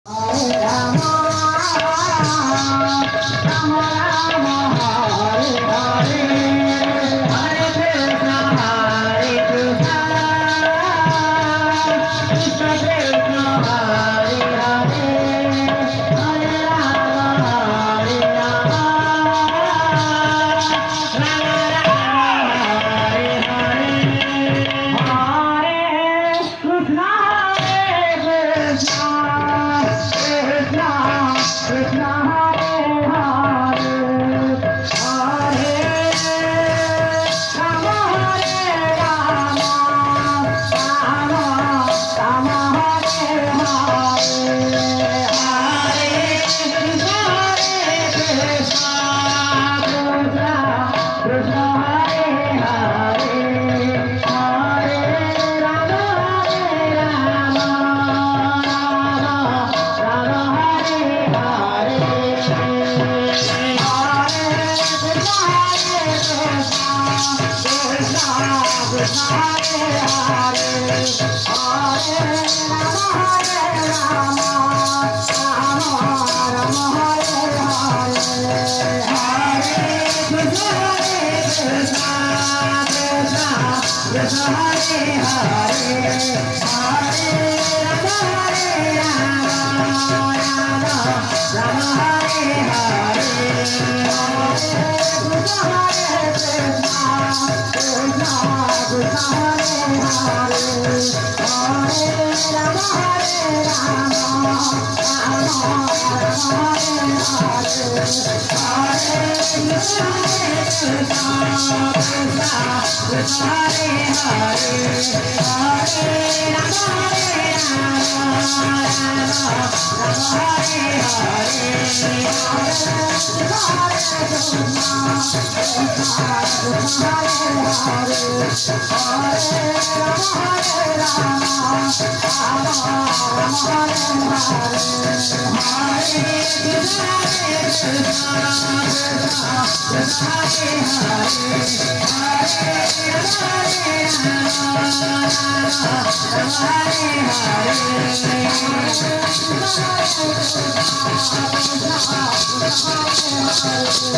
Hare Rama, Rama Rama, Hare Hare, Hare Krishna, Krishna Krishna, Hare Hare, Hare Rama, Hare Rama, Rama Rama, Hare Hare, Hare Krishna, Krishna Krishna Hare Hare, Hare Rama, Hare Rama, Rama Rama, Hare Hare, Hare Krishna, Krishna Krishna, Hare Hare, Hare Rama, Hare Rama, Rama Hare Hare, Hare Krishna, Krishna Krishna, Hare Hare, Hare Rama, Hare Rama, Rama Rama, Hare Hare, Hare Krishna, Krishna Krishna, Hare Hare, Hare Rama, Hare Rama, Rama Rama, Hare Hare, Hare Krishna, Krishna Krishna, Hare Hare, Hare Rama, Hare Rama, Rama Rama, Hare Hare, Hare Krishna, Krishna Krishna, Hare Hare, Hare Rama, Hare Rama, Rama Hare Hare, Hare Krishna, Krishna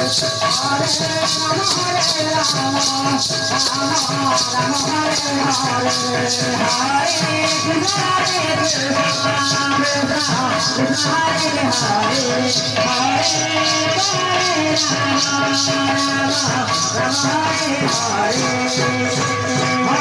Krishna, Hare Hare, Hare Rama, Hare Rama, Rama Rama, Hare Hare, Hare Krishna, Krishna Krishna, Hare Hare, Hare Rama, Hare Rama, Rama Hare Hare, Hare Hare, Hare